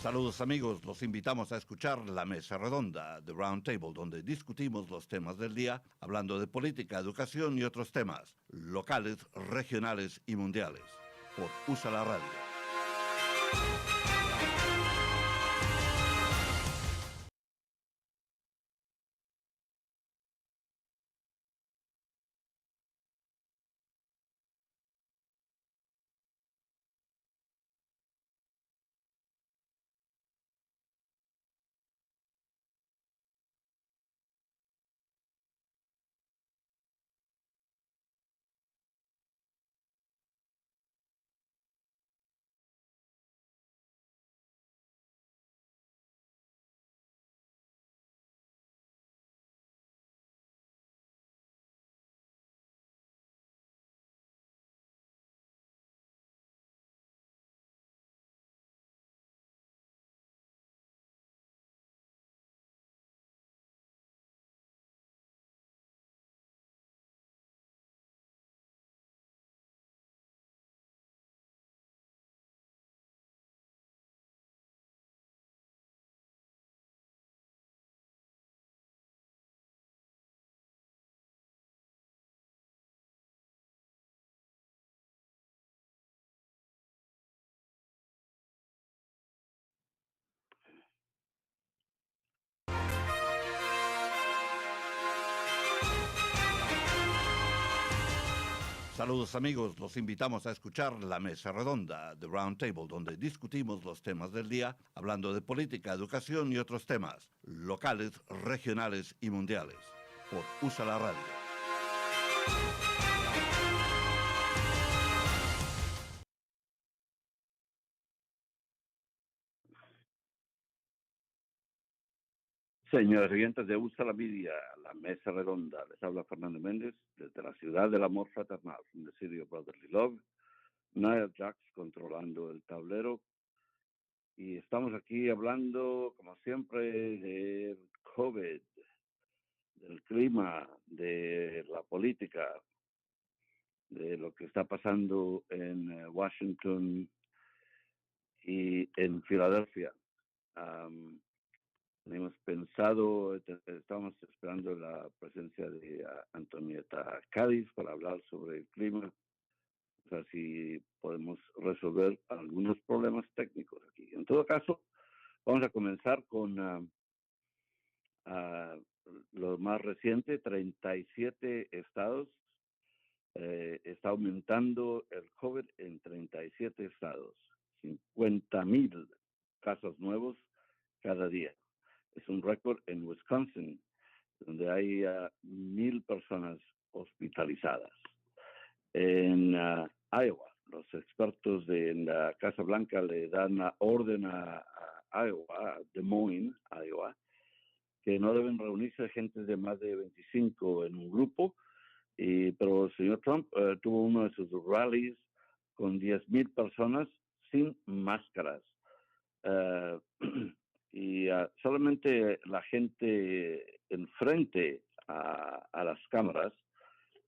Saludos amigos, los invitamos a escuchar La Mesa Redonda, The Round Table, donde discutimos los temas del día, hablando de política, educación y otros temas, locales, regionales y mundiales, por USA la Radio. Saludos amigos, los invitamos a escuchar La Mesa Redonda, The Round Table, donde discutimos los temas del día, hablando de política, educación y otros temas, locales, regionales y mundiales, por USA la Radio. Señores oyentes de USA la Media, La Mesa Redonda, les habla Fernando Mendez desde la ciudad del amor fraternal, from the city of brotherly love. Niall Jax controlando el tablero. Y estamos aquí hablando, como siempre, del COVID, del clima, de la política, de lo que está pasando en Washington y en Filadelfia. Hemos pensado, estamos esperando la presencia de Antonieta Cadiz para hablar sobre el clima, o sea, si podemos resolver algunos problemas técnicos aquí. En todo caso, vamos a comenzar con lo más reciente, 37 estados. Está aumentando el COVID en 37 estados, 50,000 casos nuevos cada día. Es un récord en Wisconsin, donde hay 1,000 personas hospitalizadas. En Iowa, los expertos de la Casa Blanca le dan orden a Iowa, a Des Moines, Iowa, que no deben reunirse gente de más de 25 en un grupo, pero el señor Trump tuvo uno de sus rallies con 10,000 personas sin máscaras. Y solamente la gente enfrente a las cámaras,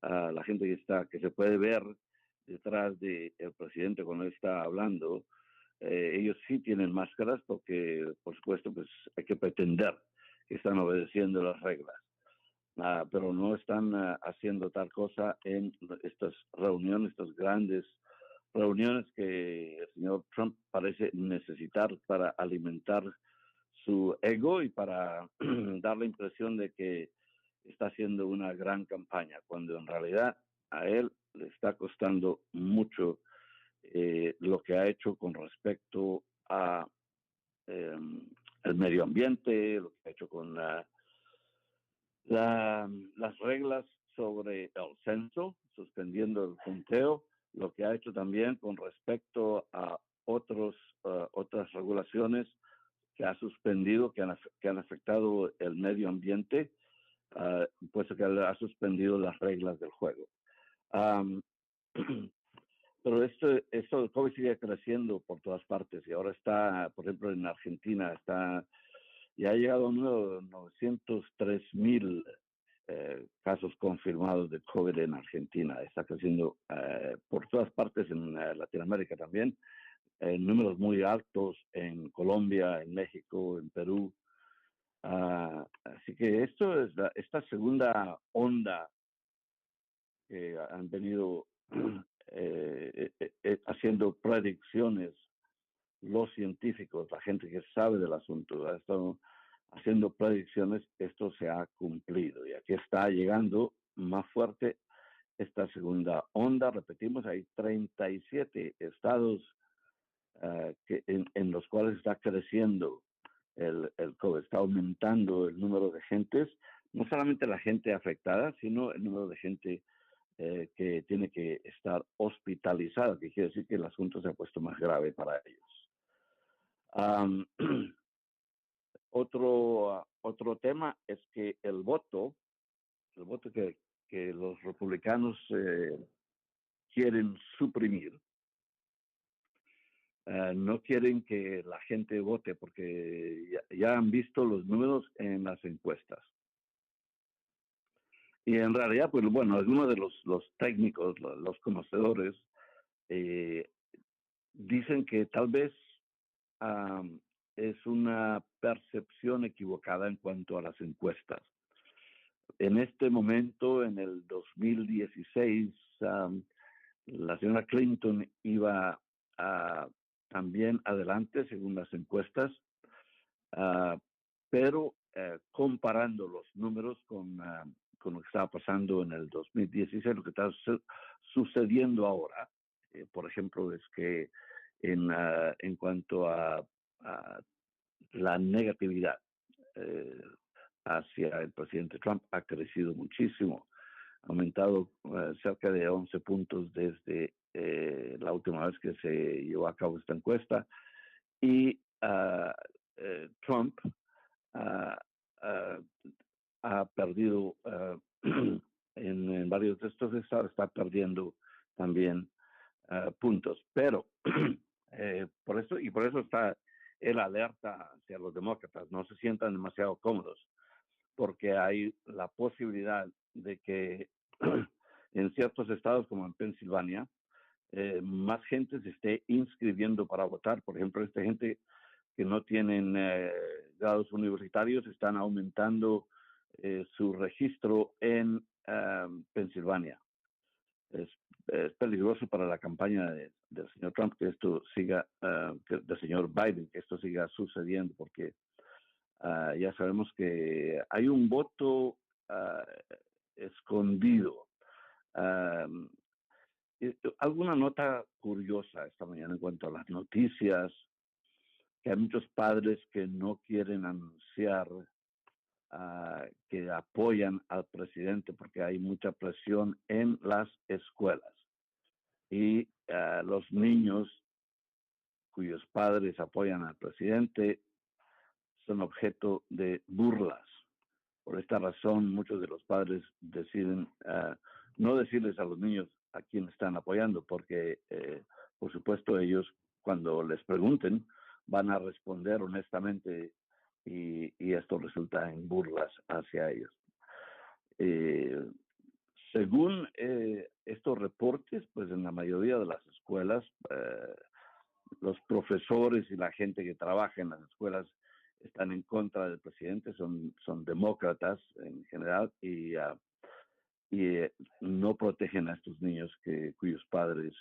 la gente que se puede ver detrás del presidente cuando está hablando, ellos sí tienen máscaras porque, por supuesto, pues hay que pretender que están obedeciendo las reglas. Pero no están haciendo tal cosa en estas reuniones, estas grandes reuniones que el señor Trump parece necesitar para alimentar su ego y para dar la impresión de que está haciendo una gran campaña, cuando en realidad a él le está costando mucho lo que ha hecho con respecto a el medio ambiente, lo que ha hecho con las reglas sobre el censo, suspendiendo el conteo, lo que ha hecho también con respecto a otras regulaciones que ha suspendido, que han afectado el medio ambiente, puesto que ha suspendido las reglas del juego. Pero esto del COVID sigue creciendo por todas partes y ahora está, por ejemplo, en Argentina, ya ha llegado a un número de 903,000 casos confirmados de COVID en Argentina. Está creciendo por todas partes en Latinoamérica también. números muy altos en Colombia, en México, en Perú. Así que esto es esta segunda onda que han venido haciendo predicciones los científicos, la gente que sabe del asunto, ha estado haciendo predicciones, esto se ha cumplido y aquí está llegando más fuerte esta segunda onda. Repetimos, hay 37 estados en los cuales está creciendo el COVID, está aumentando el número de gentes, no solamente la gente afectada, sino el número de gente que tiene que estar hospitalizada, que quiere decir que el asunto se ha puesto más grave para ellos. Um, otro tema es que el voto que los republicanos quieren suprimir, no quieren que la gente vote porque ya han visto los números en las encuestas. Y en realidad, pues bueno, algunos de los técnicos, los conocedores, dicen que tal vez es una percepción equivocada en cuanto a las encuestas. En este momento, en el 2016, la señora Clinton iba también adelante según las encuestas, pero comparando los números con lo que estaba pasando en el 2016, lo que está sucediendo ahora, por ejemplo, es que en cuanto a la negatividad hacia el presidente Trump ha crecido muchísimo, ha aumentado cerca de 11 puntos desde la última vez que se llevó a cabo esta encuesta, y Trump ha perdido en varios de estos estados, está perdiendo también puntos, pero por eso está el alerta hacia los demócratas, no se sientan demasiado cómodos, porque hay la posibilidad de que en ciertos estados como en Pensilvania más gente se esté inscribiendo para votar. Por ejemplo, esta gente que no tienen grados universitarios están aumentando su registro en Pensilvania. Es peligroso para la campaña del señor Trump que esto siga, del señor Biden, que esto siga sucediendo, porque ya sabemos que hay un voto escondido. Alguna nota curiosa esta mañana en cuanto a las noticias, que hay muchos padres que no quieren anunciar que apoyan al presidente porque hay mucha presión en las escuelas. Y los niños cuyos padres apoyan al presidente son objeto de burlas. Por esta razón, muchos de los padres deciden no decirles a los niños a quién están apoyando, porque, por supuesto, ellos, cuando les pregunten, van a responder honestamente y esto resulta en burlas hacia ellos. Según estos reportes, pues en la mayoría de las escuelas, los profesores y la gente que trabaja en las escuelas están en contra del presidente, son demócratas en general y no protegen a estos niños cuyos padres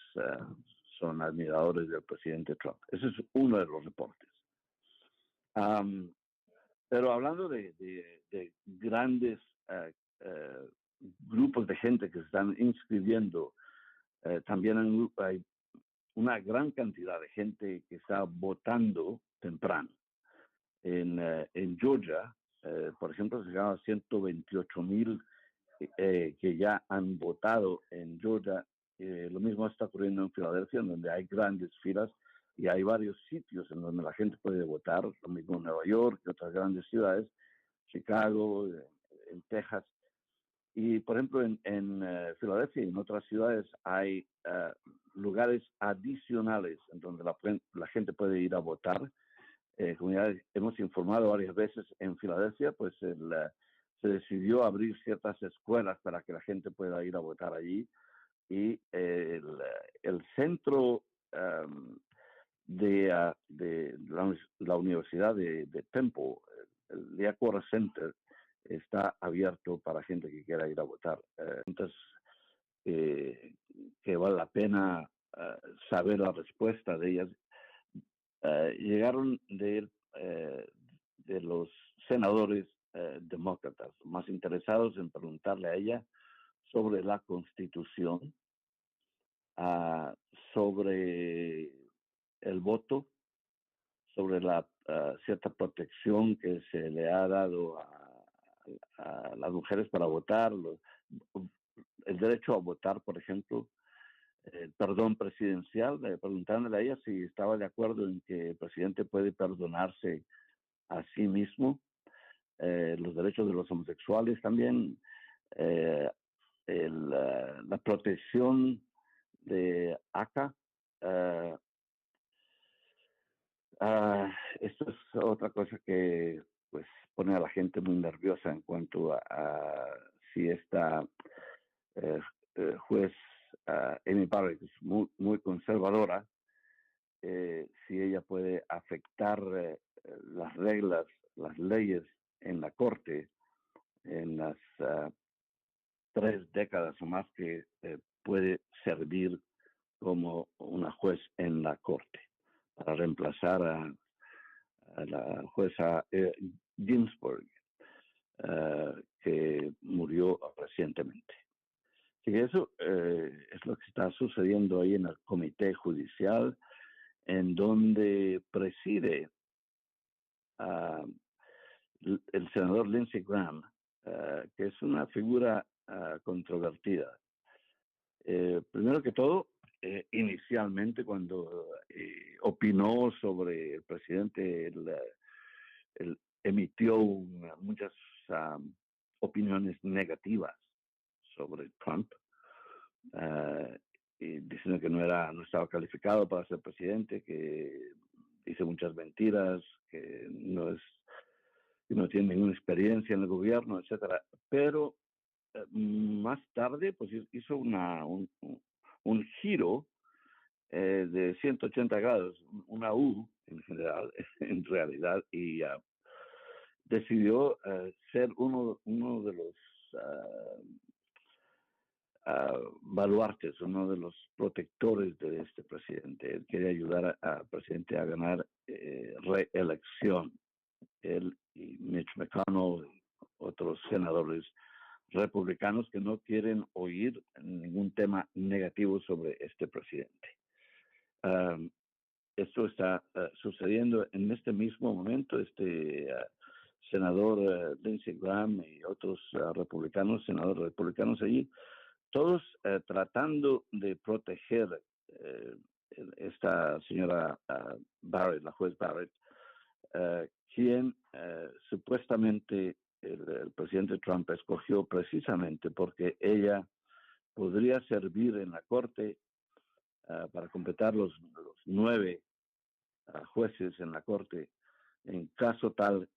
son admiradores del presidente Trump. Ese es uno de los reportes. Pero hablando de grandes grupos de gente que se están inscribiendo, también hay una gran cantidad de gente que está votando temprano. En Georgia, por ejemplo, se llama 128,000 que ya han votado en Georgia. Lo mismo está ocurriendo en Filadelfia, donde hay grandes filas y hay varios sitios en donde la gente puede votar, lo mismo en Nueva York y otras grandes ciudades, Chicago, en Texas. Y, por ejemplo, en Filadelfia y en otras ciudades hay lugares adicionales en donde la gente puede ir a votar. Como ya hemos informado varias veces, en Filadelfia, pues se decidió abrir ciertas escuelas para que la gente pueda ir a votar allí. Y el centro de la Universidad de Temple. El Liacora Center está abierto para gente que quiera ir a votar. Entonces, que vale la pena saber la respuesta de ellas. Llegaron de los senadores demócratas más interesados en preguntarle a ella sobre la Constitución, sobre el voto, sobre la cierta protección que se le ha dado a las mujeres para votar, el derecho a votar, por ejemplo, el perdón presidencial, preguntándole a ella si estaba de acuerdo en que el presidente puede perdonarse a sí mismo, los derechos de los homosexuales también, la protección de ACA. Esto es otra cosa que pues pone a la gente muy nerviosa en cuanto a si esta juez Amy Barrett es muy conservadora, si ella puede afectar las reglas, las leyes en la corte en las 3 décadas o más que puede servir como una juez en la corte para reemplazar a la jueza Ginsburg, que murió recientemente. Así que eso es lo que está sucediendo ahí en el comité judicial, en donde preside el senador Lindsey Graham, que es una figura controvertida. Primero que todo, inicialmente cuando opinó sobre el presidente, él emitió muchas opiniones negativas sobre Trump, y diciendo que no estaba calificado para ser presidente, que dice muchas mentiras, que no tiene ninguna experiencia en el gobierno, etcétera. Pero más tarde pues hizo un giro de 180 grados, una U en general, en realidad, y decidió ser uno de los baluartes, uno de los protectores de este presidente. Él quería ayudar al presidente a ganar reelección. Él y Mitch McConnell y otros senadores republicanos que no quieren oír ningún tema negativo sobre este presidente. Esto está sucediendo en este mismo momento. Senador Lindsey Graham y otros senadores republicanos allí, todos tratando de proteger esta señora Barrett, la juez Barrett, quien supuestamente el presidente Trump escogió precisamente porque ella podría servir en la corte para completar los 9 jueces en la corte en caso tal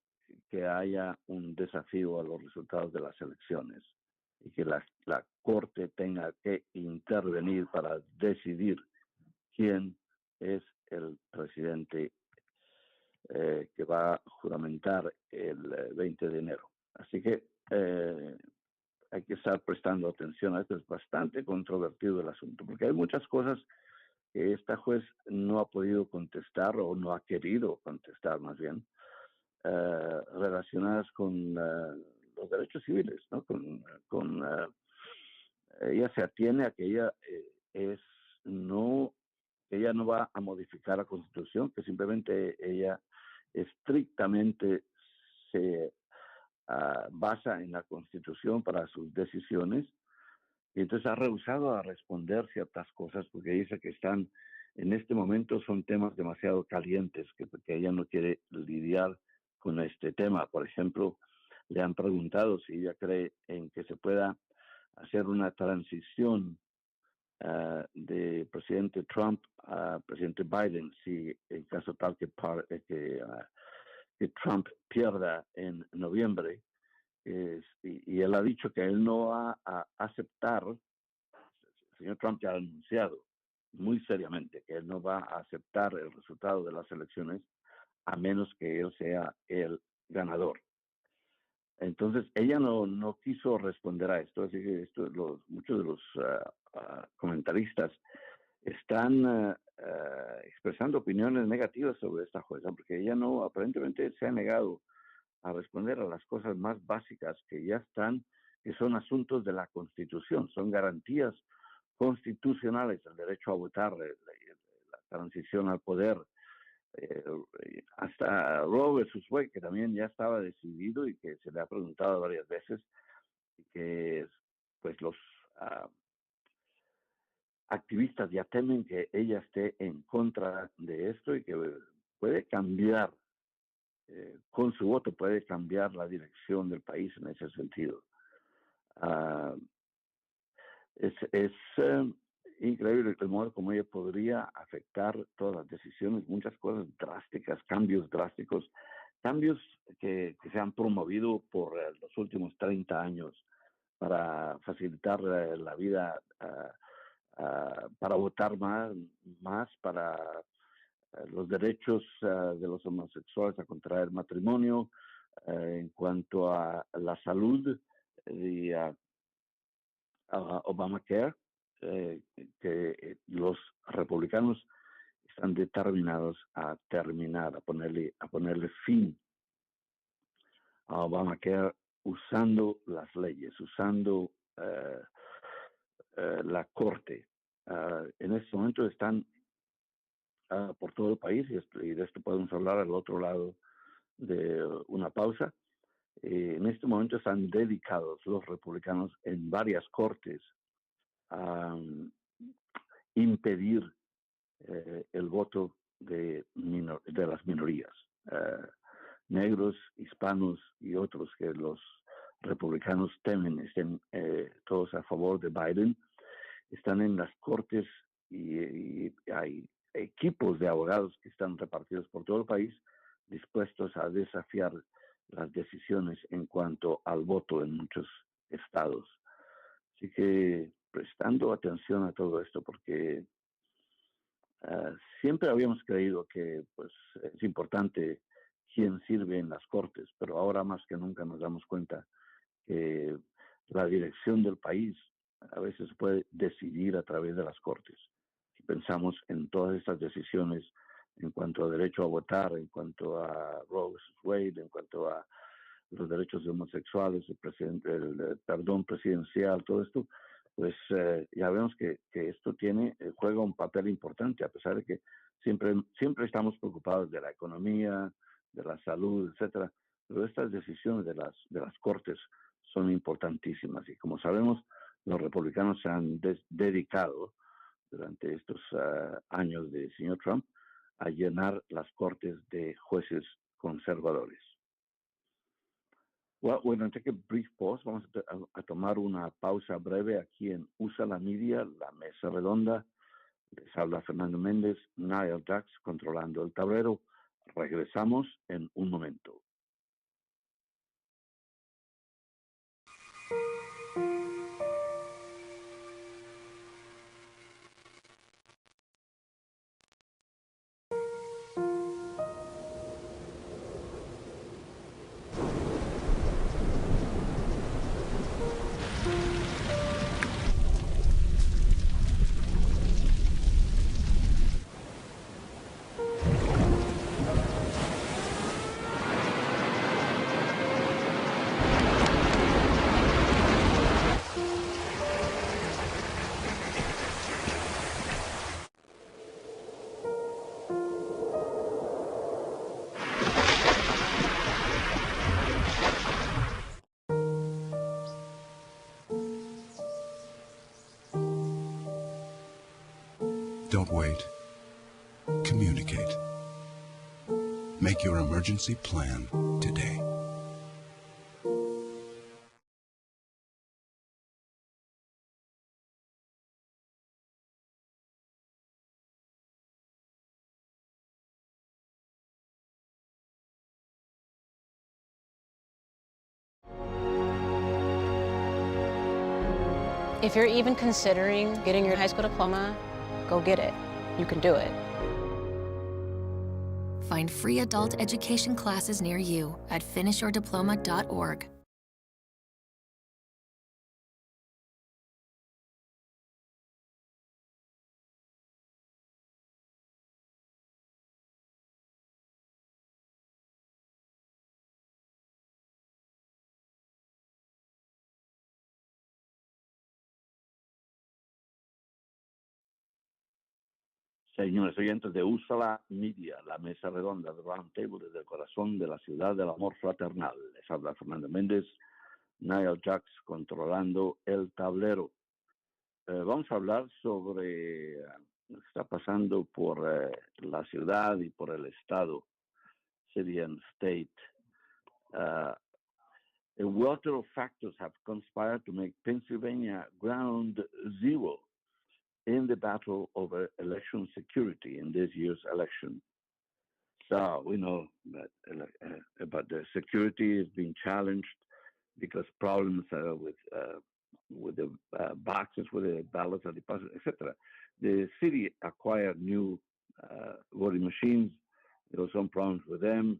que haya un desafío a los resultados de las elecciones y que la corte tenga que intervenir para decidir quién es el presidente que va a juramentar el 20 de enero. Así que hay que estar prestando atención a esto. Es bastante controvertido el asunto, porque hay muchas cosas que esta juez no ha podido contestar o no ha querido contestar, más bien, relacionadas con los derechos civiles, ¿no? Ella se atiene a que ella ella no va a modificar la Constitución, que simplemente ella estrictamente se basa en la Constitución para sus decisiones, y entonces ha rehusado a responder ciertas cosas porque dice que en este momento son temas demasiado calientes, que ella no quiere lidiar con este tema. Por ejemplo, le han preguntado si ella cree en que se pueda hacer una transición de presidente Trump a presidente Biden, si en caso tal que Trump pierda en noviembre. Y él ha dicho que él no va a aceptar, el señor Trump ya ha anunciado muy seriamente que él no va a aceptar el resultado de las elecciones a menos que él sea el ganador. Entonces, ella no quiso responder a esto, así que muchos de los comentaristas están expresando opiniones negativas sobre esta jueza, porque ella no, aparentemente se ha negado a responder a las cosas más básicas que ya están, que son asuntos de la Constitución, son garantías constitucionales, el derecho a votar, la transición al poder, eh, hasta Roe versus Wade, que también ya estaba decidido y que se le ha preguntado varias veces, y que pues los activistas ya temen que ella esté en contra de esto y que puede cambiar, con su voto puede cambiar la dirección del país en ese sentido. Uh, es increíble el modo como ella podría afectar todas las decisiones, muchas cosas drásticas, cambios drásticos, cambios que se han promovido por los últimos 30 años para facilitar la vida, para votar más para los derechos de los homosexuales a contraer matrimonio, en cuanto a la salud y a Obamacare, que los republicanos están determinados a terminar, a ponerle fin a Obamacare usando las leyes, usando la corte. En este momento están por todo el país, y de esto podemos hablar al otro lado de una pausa. En este momento están dedicados los republicanos en varias cortes a impedir el voto de las minorías, negros, hispanos y otros que los republicanos temen estén todos a favor de Biden. Están en las cortes y hay equipos de abogados que están repartidos por todo el país dispuestos a desafiar las decisiones en cuanto al voto en muchos estados. Así que prestando atención a todo esto, porque siempre habíamos creído que pues, es importante quién sirve en las cortes, pero ahora más que nunca nos damos cuenta que la dirección del país a veces puede decidir a través de las cortes. Si pensamos en todas estas decisiones en cuanto a derecho a votar, en cuanto a Roe versus Wade, en cuanto a los derechos de homosexuales, el perdón presidencial, todo esto, pues ya vemos que esto juega un papel importante, a pesar de que siempre estamos preocupados de la economía, de la salud, etcétera, pero estas decisiones de las cortes son importantísimas, y como sabemos, los republicanos se han dedicado durante estos años de señor Trump a llenar las cortes de jueces conservadores. Well, we're going to take a brief pause. Vamos a tomar una pausa breve aquí en USA la Media, la mesa redonda. Les habla Fernando Mendez, Niall Dax controlando el tablero. Regresamos en un momento. Don't wait. Communicate. Make your emergency plan today. If you're even considering getting your high school diploma, Go get it. You can do it. Find free adult education classes near you at finishyourdiploma.org. Señores oyentes de Úsala Media, la mesa redonda de Round Table desde el corazón de la ciudad del amor fraternal. Les habla Fernando Mendez, Nile Jax controlando el tablero. Vamos a hablar sobre lo que está pasando por la ciudad y por el estado, city and state. A welter of factors have conspired to make Pennsylvania ground zero in the battle over election security in this year's election. So we know that about the security is being challenged because problems with the boxes, with the ballots are deposited, etc. The city acquired new voting machines. There were some problems with them.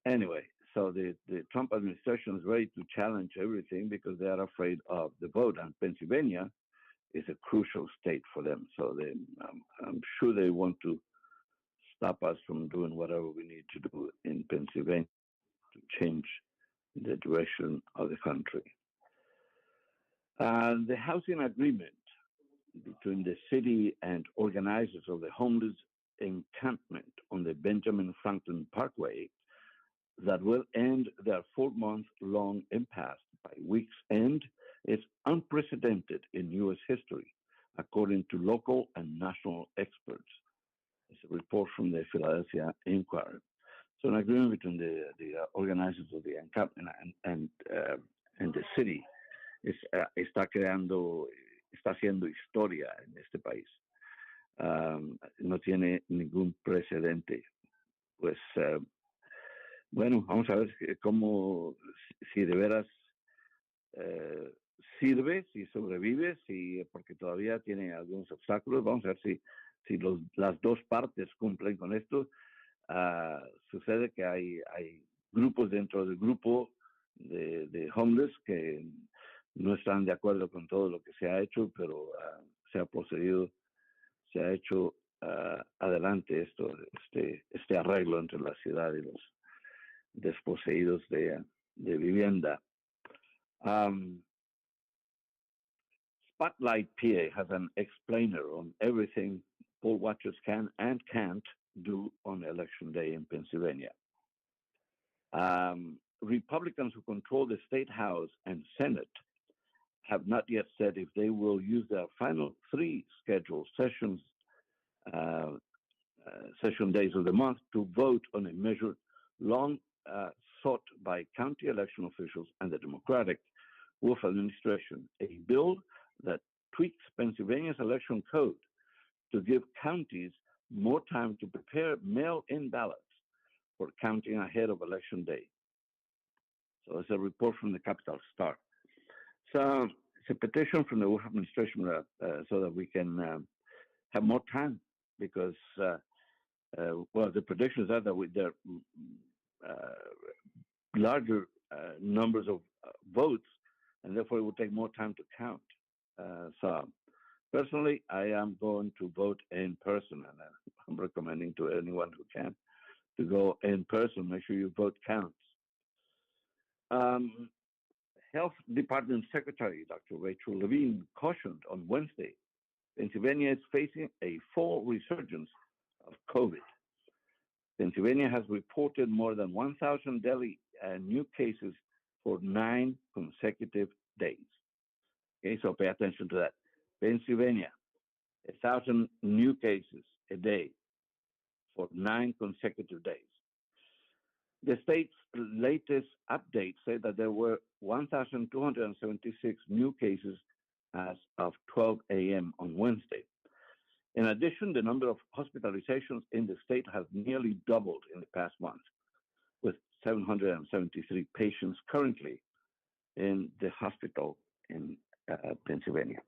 Anyway, so the Trump administration is ready to challenge everything because they are afraid of the vote. And Pennsylvania is a crucial state for them. So I'm sure they want to stop us from doing whatever we need to do in Pennsylvania to change the direction of the country. The housing agreement between the city and organizers of the homeless encampment on the Benjamin Franklin Parkway that will end their 4-month-long impasse by week's end is unprecedented in U.S. history, according to local and national experts. It's a report from the Philadelphia Inquirer. So an agreement between the organizers of the encampment and the city está haciendo historia en este país. No tiene ningún precedente. Pues bueno, vamos a ver si de veras sirve, si sobrevive, porque todavía tiene algunos obstáculos. Vamos a ver si las dos partes cumplen con esto. Sucede que hay grupos dentro del grupo de homeless que no están de acuerdo con todo lo que se ha hecho, pero se ha procedido, se ha hecho adelante este arreglo entre la ciudad y los desposeídos de vivienda. Spotlight PA has an explainer on everything poll watchers can and can't do on election day in Pennsylvania. Republicans who control the state house and Senate have not yet said if they will use their final 3 scheduled session days of the month to vote on a measure long sought by county election officials and the Democratic Wolf administration, a bill that tweaks Pennsylvania's election code to give counties more time to prepare mail-in ballots for counting ahead of election day. So it's a report from the Capital Star. So it's a petition from the Wolf administration so that we can have more time because, the predictions are that there are larger numbers of votes, and therefore it will take more time to count. So personally, I am going to vote in person, and I'm recommending to anyone who can to go in person. Make sure your vote counts. Health Department Secretary Dr. Rachel Levine cautioned on Wednesday Pennsylvania is facing a fall resurgence of COVID. Pennsylvania has reported more than 1,000 daily new cases for 9 consecutive days. Okay, so pay attention to that. Pennsylvania, 1,000 new cases a day for 9 consecutive days. The state's latest update said that there were 1,276 new cases as of 12 a.m. on Wednesday. In addition, the number of hospitalizations in the state has nearly doubled in the past month, with 773 patients currently in the hospital in Pennsylvania.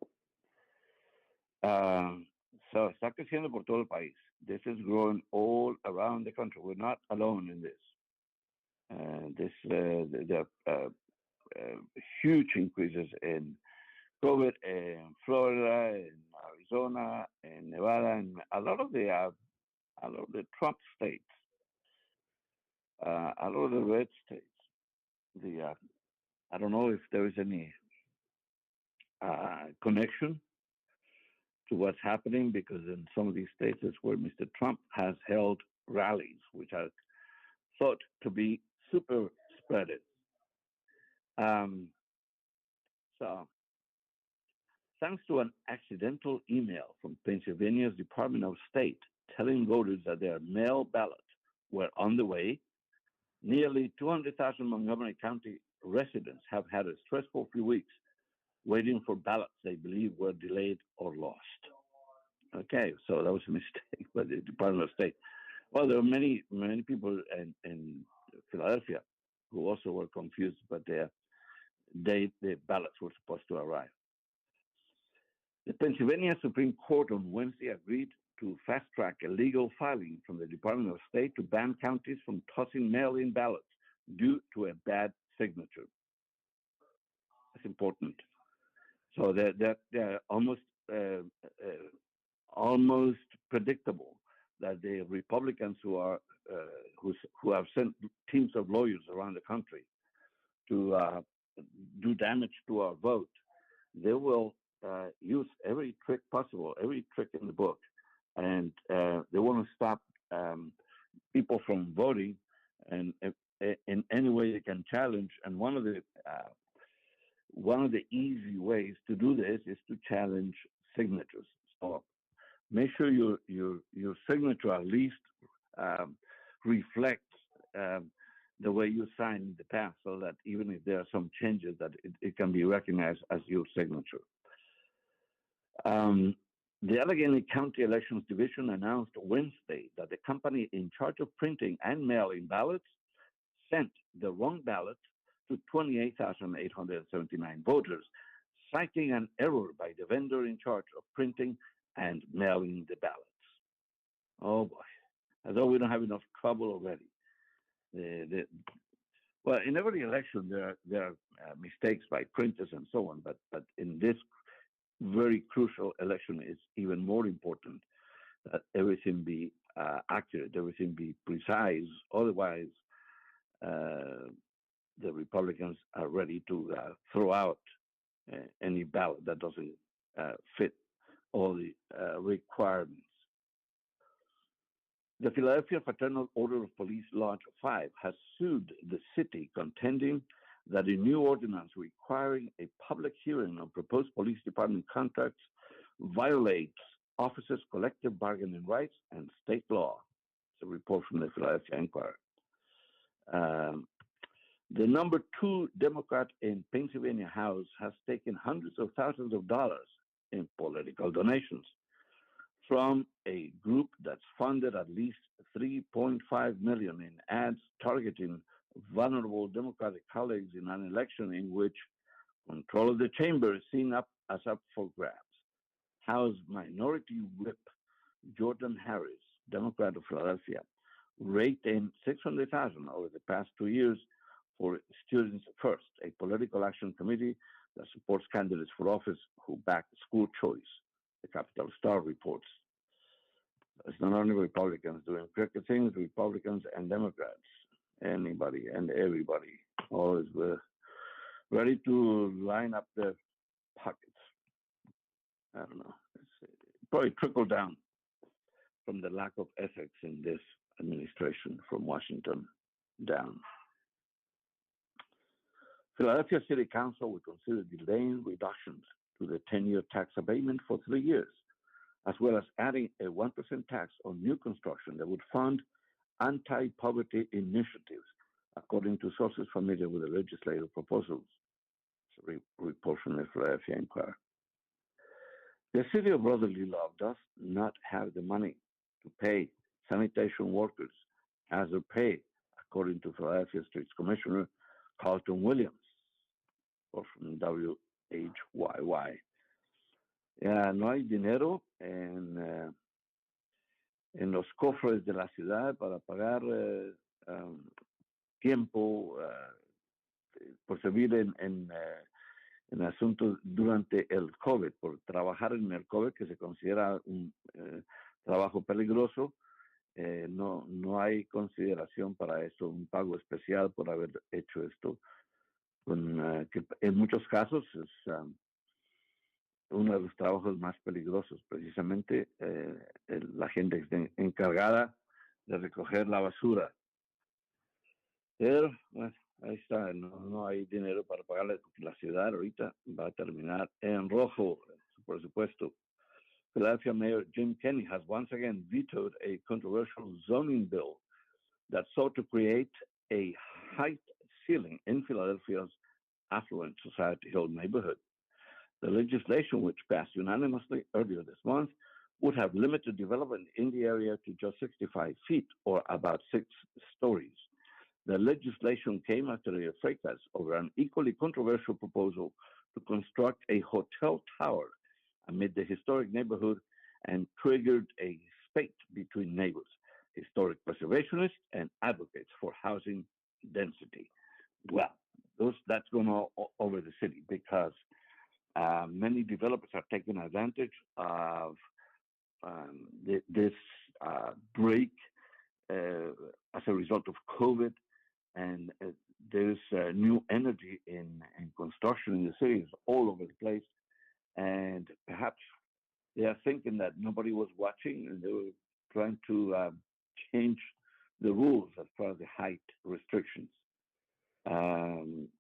So está creciendo por todo el país. This is growing all around the country. We're not alone in this. There are huge increases in COVID in Florida, in Arizona, in Nevada, and a lot of the Trump states, a lot of the red states. I don't know if there is any connection to what's happening, because in some of these states is where Mr. Trump has held rallies, which are thought to be super spreaded. So, thanks to an accidental email from Pennsylvania's Department of State telling voters that their mail ballots were on the way, nearly 200,000 Montgomery County residents have had a stressful few weeks waiting for ballots they believe were delayed or lost. Okay, so that was a mistake by the Department of State. Well, there were many people in Philadelphia who also were confused, but the ballots were supposed to arrive. The Pennsylvania Supreme Court on Wednesday agreed to fast-track a legal filing from the Department of State to ban counties from tossing mail-in ballots due to a bad signature. That's important. So they're almost predictable that the Republicans who have sent teams of lawyers around the country to do damage to our vote, they will use every trick possible, every trick in the book, and they want to stop people from voting, and in any way they can challenge. And one of the easy ways to do this is to challenge signatures. So make sure your signature at least reflects the way you signed in the past, so that even if there are some changes, that it can be recognized as your signature. The Allegheny County Elections Division announced Wednesday that the company in charge of printing and mailing ballots sent the wrong ballot to 28,879 voters, citing an error by the vendor in charge of printing and mailing the ballots. Oh boy, as though we don't have enough trouble already. Well, in every election there are mistakes by printers and so on, but in this very crucial election, it's even more important that everything be accurate, everything be precise. Otherwise, the Republicans are ready to throw out any ballot that doesn't fit all the requirements. The Philadelphia Fraternal Order of Police Lodge 5 has sued the city, contending that a new ordinance requiring a public hearing on proposed police department contracts violates officers' collective bargaining rights and state law. It's a report from the Philadelphia Inquirer. The number 2 Democrat in Pennsylvania House has taken hundreds of thousands of dollars in political donations from a group that's funded at least $3.5 million in ads targeting vulnerable Democratic colleagues in an election in which control of the chamber is seen up for grabs. House Minority Whip Jordan Harris, Democrat of Philadelphia, raked in $600,000 over the past 2 years for Students First, a political action committee that supports candidates for office who back school choice, the Capital Star reports. It's not only Republicans doing crooked things, Republicans and Democrats, anybody and everybody, always ready to line up their pockets. I don't know. It's probably trickled down from the lack of ethics in this administration from Washington down. Philadelphia City Council will consider delaying reductions to the 10-year tax abatement for 3 years, as well as adding a 1% tax on new construction that would fund anti-poverty initiatives, according to sources familiar with the legislative proposals. It's a report from the Philadelphia Inquirer. The city of brotherly love does not have the money to pay sanitation workers as their pay, according to Philadelphia Streets Commissioner Carlton Williams, or from WHYY. Ya no hay dinero en los cofres de la ciudad para pagar um, tiempo por servir en asuntos durante el COVID, por trabajar en el COVID, que se considera un trabajo peligroso. No hay consideración para esto, un pago especial por haber hecho esto, que en muchos casos es uno de los trabajos más peligrosos, precisamente la gente que está encargada de recoger la basura. Pero, bueno, ahí está, no hay dinero para pagarle. La ciudad ahorita va a terminar en rojo, por supuesto. Philadelphia Mayor Jim Kenney has once again vetoed a controversial zoning bill that sought to create a height ceiling in Philadelphia's affluent Society Hill neighborhood. The legislation, which passed unanimously earlier this month, would have limited development in the area to just 65 feet, or about 6 stories. The legislation came after a fracas over an equally controversial proposal to construct a hotel tower amid the historic neighborhood and triggered a spate between neighbors, historic preservationists, and advocates for housing density. Well, that's going all over the city because many developers are taking advantage of this break as a result of COVID, and there's new energy in construction in the cities all over the place, and perhaps they are thinking that nobody was watching, and they were trying to change the rules as far as the height restrictions.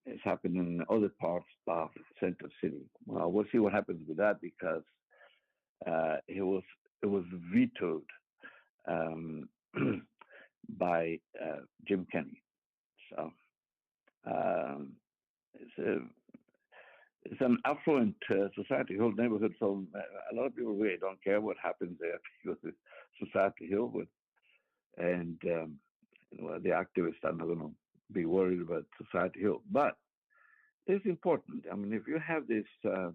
It's happened in other parts of Central City. Well, we'll see what happens with that because it was vetoed um, by Jim Kenney. So it's an affluent Society Hill neighborhood, so a lot of people really don't care what happens there because it's Society Hill, and the activists are not going to be worried about Society Hill. But it's important. I mean, if you have this a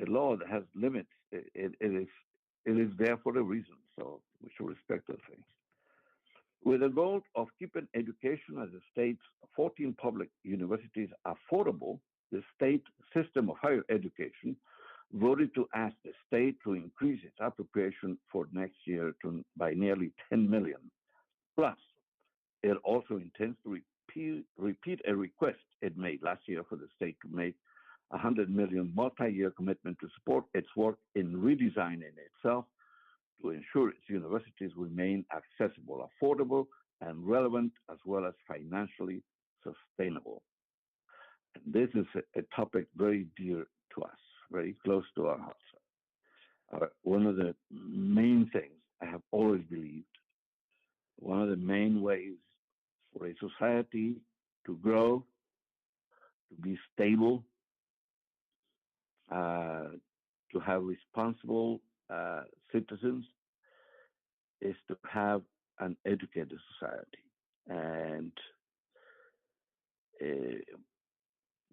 law that has limits, it is there for a reason. So we should respect those things. With the goal of keeping education as the state's 14 public universities affordable, the state system of higher education voted to ask the state to increase its appropriation for next year by nearly $10 million. Plus, it also intends to repeat a request it made last year for the state to make a $100 million multi-year commitment to support its work in redesigning itself to ensure its universities remain accessible, affordable, and relevant, as well as financially sustainable. And this is a topic very dear to us, very close to our hearts. One of the main things I have always believed, one of the main ways for a society to grow, to be stable, to have responsible citizens, is to have an educated society. And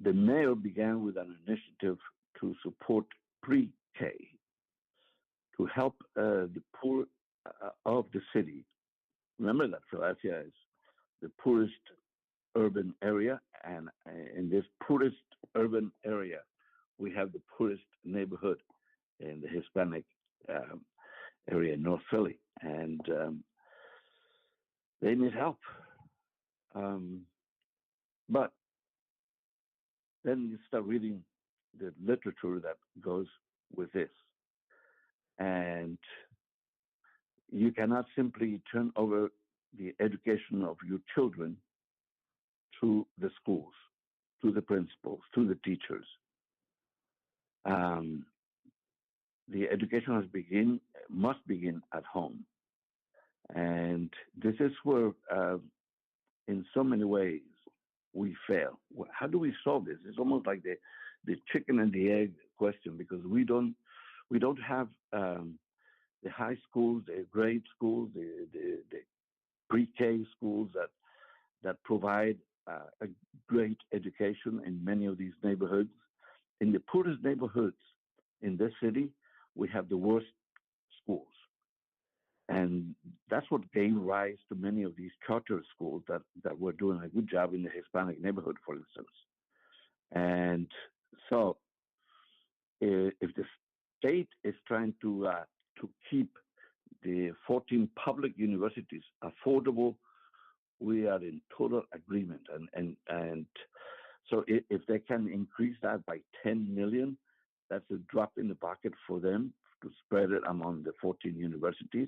the mayor began with an initiative to support pre-K, to help the poor of the city. Remember that Philadelphia is the poorest urban area, and in this poorest urban area, we have the poorest neighborhood in the Hispanic area in North Philly, and they need help. But then you start reading the literature that goes with this, and you cannot simply turn over the education of your children to the schools, to the principals, to the teachers. The education must begin at home. And this is where, in so many ways, we fail. How do we solve this? It's almost like the chicken and the egg question, because we don't have the high schools, the grade schools, the pre-K schools that provide a great education in many of these neighborhoods. In the poorest neighborhoods, in this city, we have the worst schools. And that's what gave rise to many of these charter schools that were doing a good job in the Hispanic neighborhood, for instance. And so, if the state is trying to keep the 14 public universities affordable, we are in total agreement. And so, if they can increase that by 10 million, that's a drop in the bucket for them to spread it among the 14 universities.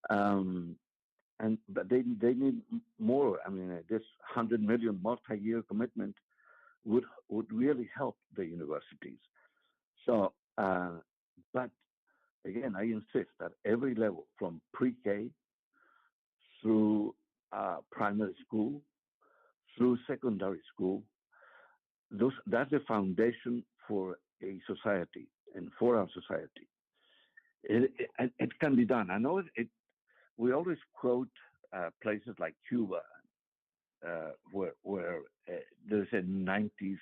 But they need more. I mean, this 100 million multi-year commitment would really help the universities. So, but again, I insist that every level, from pre-K through primary school, through secondary school, that's the foundation for a society and for our society. It can be done. I know we always quote places like Cuba, where there's a 96%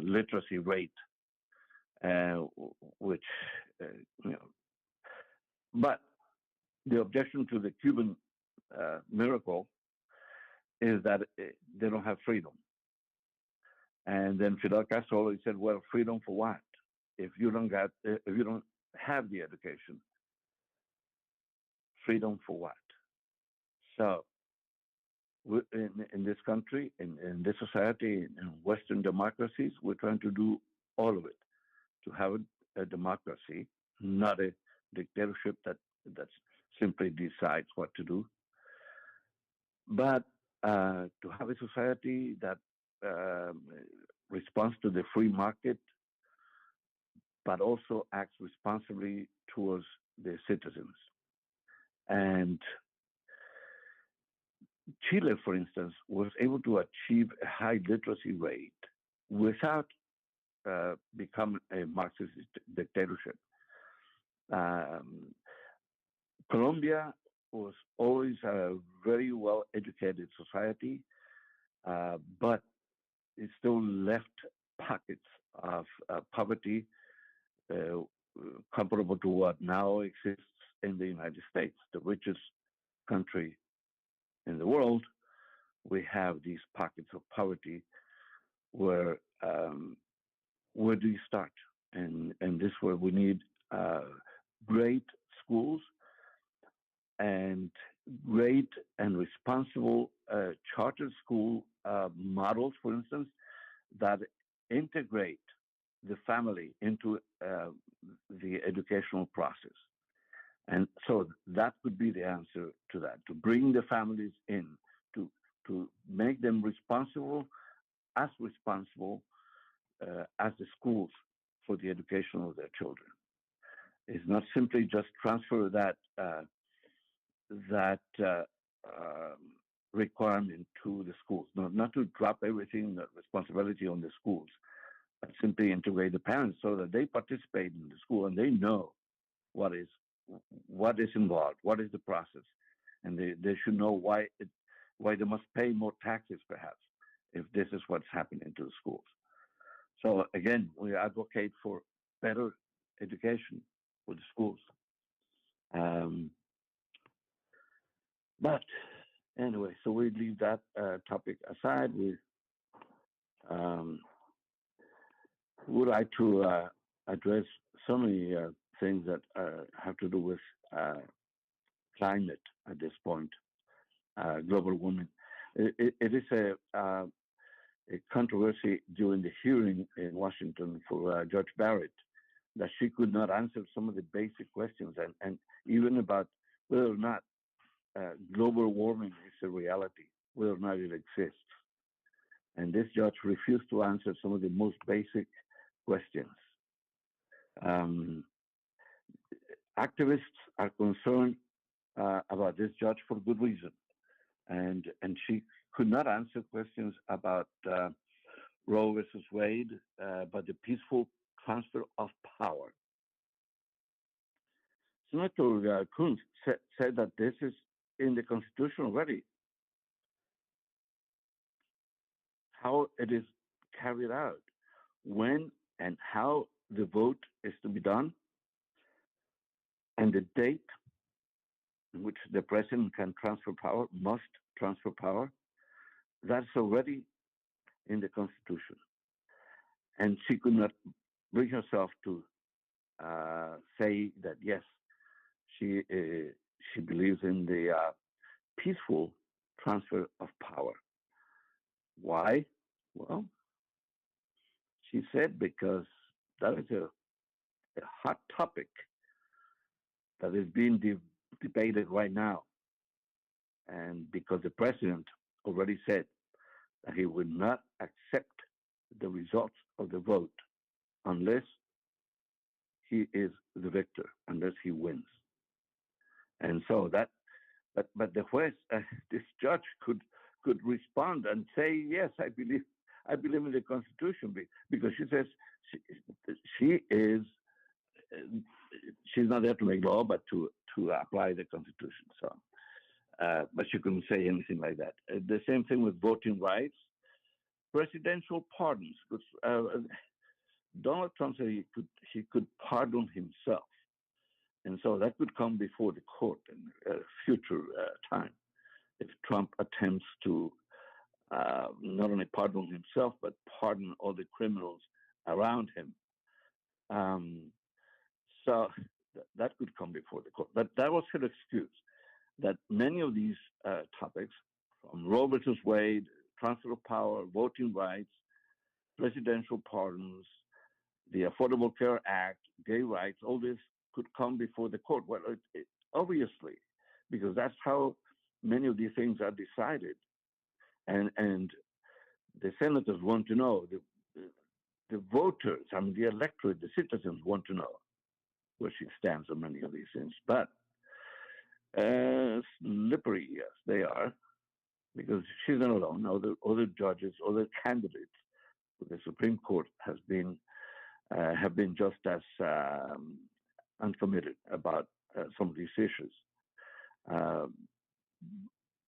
literacy rate, which, but the objection to the Cuban miracle is that they don't have freedom. And then Fidel Castro always said, "Well, freedom for what? If you don't have the education, freedom for what?" So, in this country, in this society, in Western democracies, we're trying to do all of it to have a democracy, not a dictatorship that simply decides what to do, but to have a society that responds to the free market, but also acts responsibly towards the citizens. And Chile, for instance, was able to achieve a high literacy rate without becoming a Marxist dictatorship. Colombia was always a very well-educated society, but it still left pockets of poverty comparable to what now exists in the United States, the richest country in the world. We have these pockets of poverty where do you start? And this is where we need great schools and great and responsible charter school models, for instance, that integrate the family into the educational process. And so that could be the answer to that, to bring the families in, to make them responsible as the schools for the education of their children. It's not simply just transfer that requirement to the schools, not to drop everything, the responsibility on the schools, but simply integrate the parents so that they participate in the school and they know what is involved, what is the process, and they should know why they must pay more taxes, perhaps, if this is what's happening to the schools. So again, we advocate for better education for the schools. But anyway, so we leave that topic aside. We would like to address so many things that have to do with climate at this point, global warming. It is a controversy during the hearing in Washington for Judge Barrett that she could not answer some of the basic questions, and even about whether or not global warming is a reality, whether or not it exists. And this judge refused to answer some of the most basic questions. Activists are concerned about this judge for good reason, and she could not answer questions about Roe versus Wade, but the peaceful transfer of power. Senator Coons said that this is in the Constitution already. How it is carried out, when and how the vote is to be done, and the date in which the president can transfer power, must transfer power, that's already in the Constitution. And she could not bring herself to say that, yes, she believes in the peaceful transfer of power. Why? Well, she said because that is a hot topic that is being debated right now. And because the president already said that he would not accept the results of the vote unless he is the victor, unless he wins. And so that, but the juez, this judge could respond and say, yes, I believe in the Constitution, because she says she's not there to make law, but to apply the Constitution. So, but she couldn't say anything like that. The same thing with voting rights, presidential pardons. Because Donald Trump said he could pardon himself, and so that could come before the court in a future time if Trump attempts to not only pardon himself but pardon all the criminals around him. So that could come before the court. But that was her excuse, that many of these topics, from Roe versus Wade, transfer of power, voting rights, presidential pardons, the Affordable Care Act, gay rights, all this could come before the court. Well, obviously, because that's how many of these things are decided. And the senators want to know, the voters, I mean, the electorate, the citizens want to know where she stands on many of these things. But slippery, yes, they are, because she's not alone. Other judges, other candidates for the Supreme Court have been just as uncommitted about some of these issues.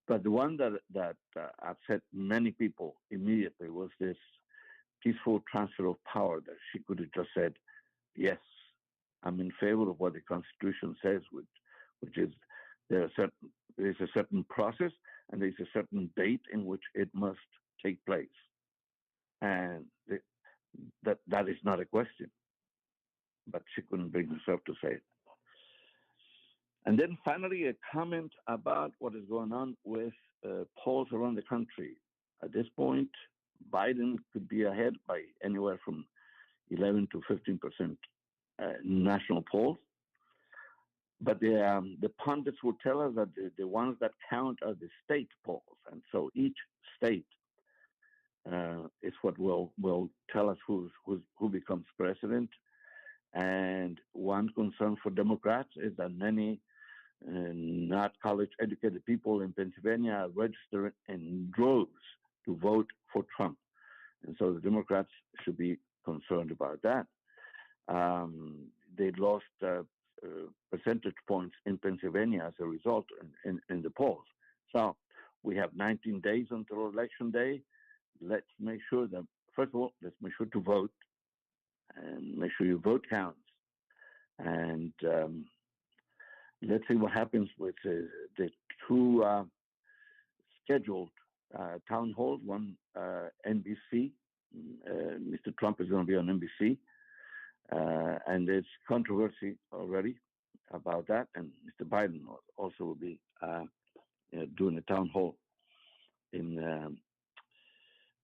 But the one that upset many people immediately was this peaceful transfer of power, that she could have just said, yes, I'm in favor of what the Constitution says, which is there's a certain process and there's a certain date in which it must take place. And that is not a question. But she couldn't bring herself to say it. And then finally, a comment about what is going on with polls around the country. At this point, Biden could be ahead by anywhere from 11 to 15% national polls. But the pundits will tell us that the ones that count are the state polls. And so each state is what will tell us who becomes president. And one concern for Democrats is that many not college-educated people in Pennsylvania registered in droves to vote for Trump. And so the Democrats should be concerned about that. They lost percentage points in Pennsylvania as a result in the polls. So we have 19 days until Election Day. Let's make sure that, first of all, let's make sure to vote and make sure your vote counts. And let's see what happens with the two scheduled town halls, one NBC. Mr. Trump is going to be on NBC. And there's controversy already about that. And Mr. Biden also will be doing a town hall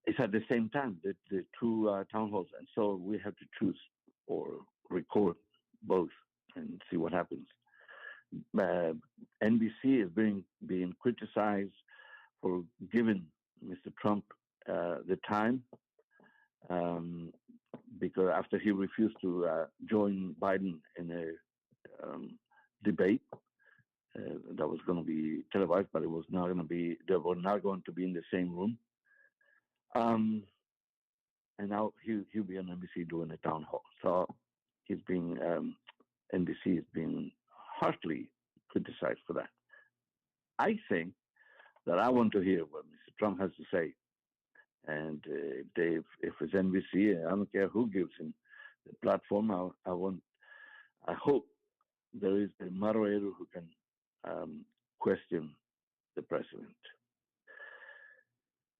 it's at the same time, the two town halls. And so we have to choose or record both and see what happens. NBC is being criticized for giving Mr. Trump the time because after he refused to join Biden in a debate that was going to be televised, but it was not going to be. They were not going to be in the same room. And now he'll be on NBC doing a town hall. So he's being NBC is being harshly criticized for that. I think that I want to hear what Mr. Trump has to say. And if it's NBC, I don't care who gives him platform, I hope there is a moderator who can question the president.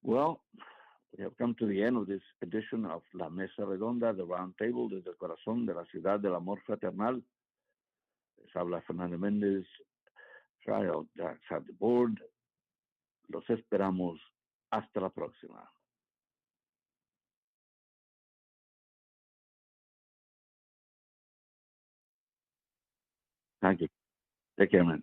Well, we have come to the end of this edition of La Mesa Redonda, the Round Table desde el corazón de la ciudad del amor fraternal. Les habla Fernando Mendez, Trial Jacks at the Board. Los esperamos. Hasta la próxima. Thank you. Take care, man.